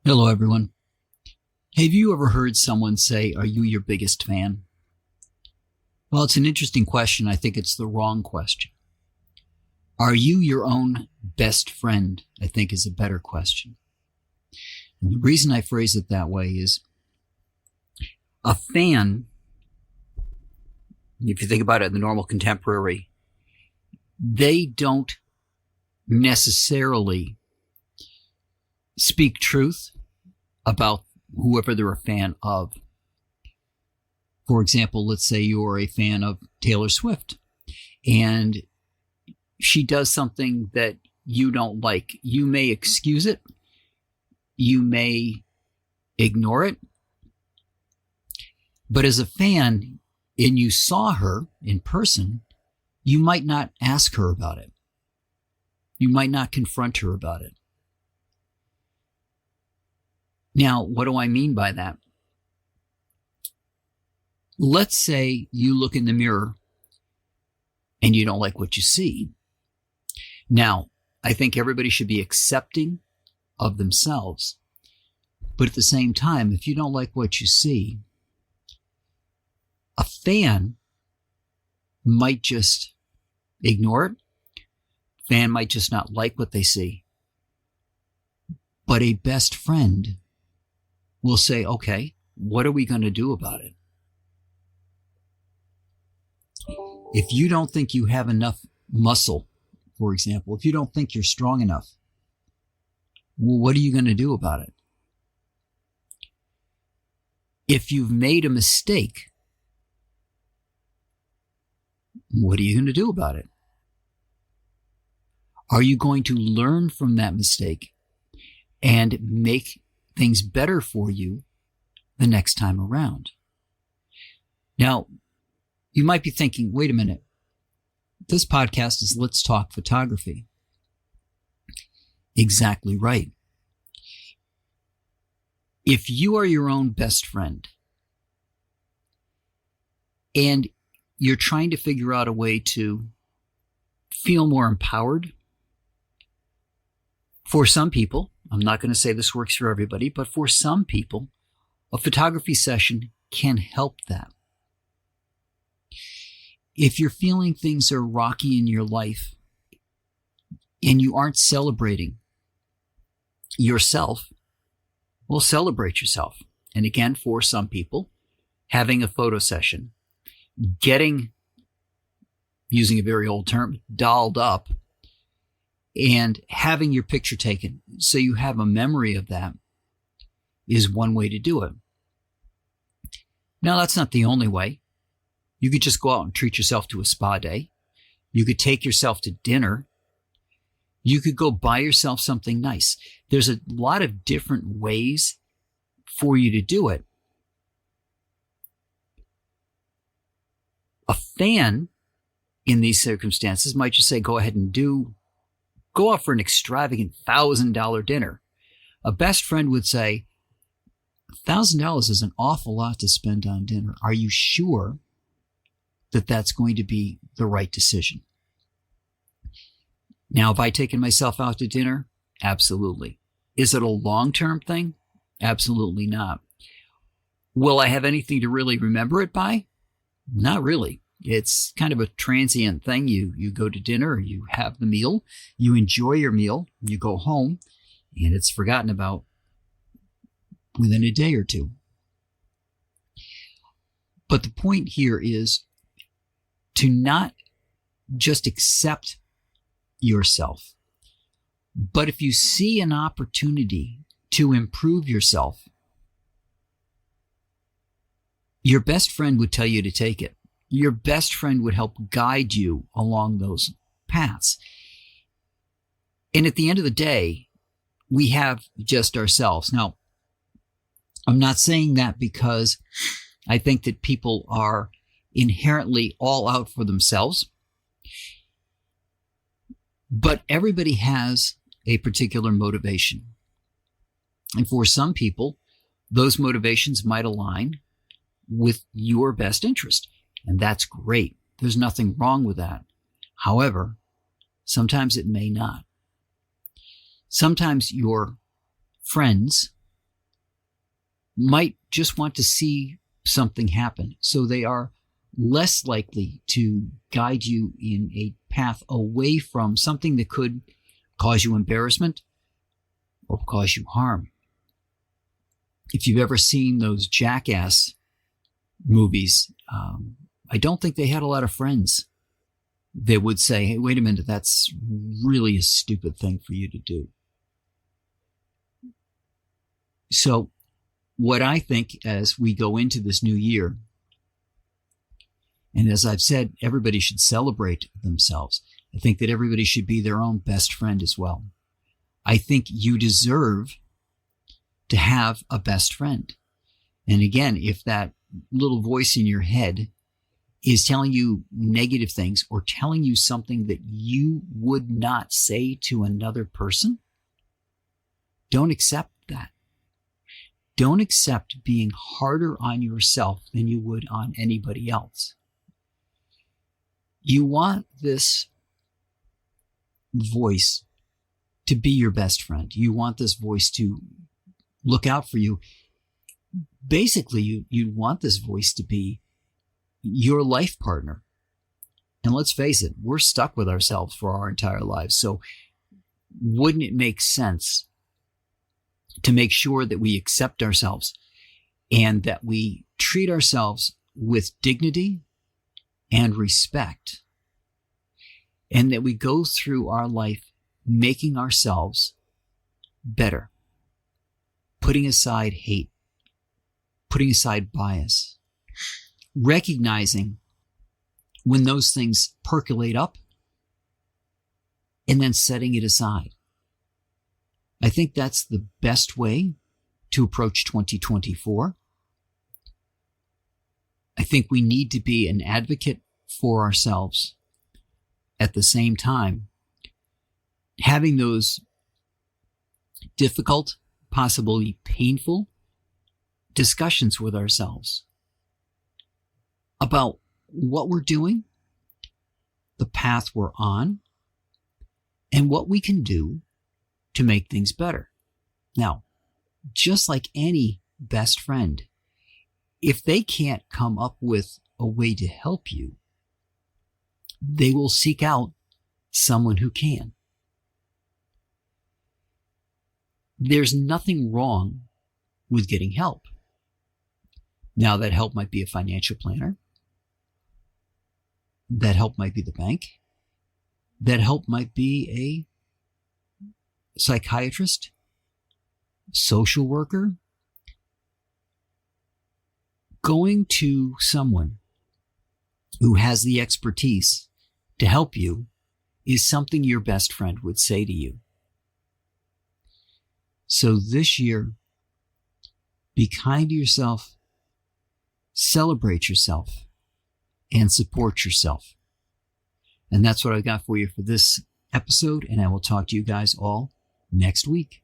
Hello, everyone. Have you ever heard someone say, "Are you your biggest fan?" Well, it's an interesting question. I think it's the wrong question. Are you your own best friend? I think is a better question. And the reason I phrase it that way is a fan, if you think about it in the normal contemporary, they don't necessarily speak truth about whoever they're a fan of. For example, let's say you're a fan of Taylor Swift and she does something that you don't like. You may excuse it. You may ignore it. But as a fan, and you saw her in person, you might not ask her about it. You might not confront her about it. Now, what do I mean by that? Let's say you look in the mirror and you don't like what you see. Now, I think everybody should be accepting of themselves. But at the same time, if you don't like what you see, a fan might just ignore it. Fan might just not like what they see. But a best friend will say, okay, what are we going to do about it? If you don't think you have enough muscle, for example, if you don't think you're strong enough, well, what are you going to do about it? If you've made a mistake, what are you going to do about it? Are you going to learn from that mistake and make things better for you the next time around? Now, you might be thinking, wait a minute, this podcast is Let's Talk Photography. Exactly right. If you are your own best friend and you're trying to figure out a way to feel more empowered, for some people, I'm not going to say this works for everybody, but for some people, a photography session can help that. If you're feeling things are rocky in your life and you aren't celebrating yourself, well, celebrate yourself. And again, for some people, having a photo session, getting, using a very old term, dolled up, and having your picture taken so you have a memory of that is one way to do it. Now, that's not the only way. You could just go out and treat yourself to a spa day. You could take yourself to dinner. You could go buy yourself something nice. There's a lot of different ways for you to do it. A fan in these circumstances might just say, go ahead and go out for an extravagant $1,000 dinner. A best friend would say, $1,000 is an awful lot to spend on dinner. Are you sure that that's going to be the right decision? Now, have I taken myself out to dinner? Absolutely. Is it a long-term thing? Absolutely not. Will I have anything to really remember it by? Not really. It's kind of a transient thing. You go to dinner, you have the meal, you enjoy your meal, you go home, and it's forgotten about within a day or two. But the point here is to not just accept yourself, but if you see an opportunity to improve yourself, your best friend would tell you to take it. Your best friend would help guide you along those paths. And at the end of the day, we have just ourselves. Now, I'm not saying that because I think that people are inherently all out for themselves. But everybody has a particular motivation. And for some people, those motivations might align with your best interest. And that's great. There's nothing wrong with that. However, sometimes it may not. Sometimes your friends might just want to see something happen. So they are less likely to guide you in a path away from something that could cause you embarrassment or cause you harm. If you've ever seen those Jackass movies, I don't think they had a lot of friends that would say, hey, wait a minute, that's really a stupid thing for you to do. So what I think as we go into this new year, and as I've said, everybody should celebrate themselves. I think that everybody should be their own best friend as well. I think you deserve to have a best friend. And again, if that little voice in your head is telling you negative things or telling you something that you would not say to another person, don't accept that. Don't accept being harder on yourself than you would on anybody else. You want this voice to be your best friend. You want this voice to look out for you. Basically, you want this voice to be your life partner. And let's face it, we're stuck with ourselves for our entire lives. So wouldn't it make sense to make sure that we accept ourselves and that we treat ourselves with dignity and respect, and that we go through our life making ourselves better, putting aside hate, putting aside bias, recognizing when those things percolate up and then setting it aside. I think that's the best way to approach 2024. I think we need to be an advocate for ourselves. At the same time, having those difficult, possibly painful discussions with ourselves about what we're doing, the path we're on, and what we can do to make things better. Now, just like any best friend, if they can't come up with a way to help you, they will seek out someone who can. There's nothing wrong with getting help. Now, that help might be a financial planner. That help might be the bank. That help might be a psychiatrist, social worker. Going to someone who has the expertise to help you is something your best friend would say to you. So this year, be kind to yourself, celebrate yourself, and support yourself. And that's what I got for you for this episode, and I will talk to you guys all next week.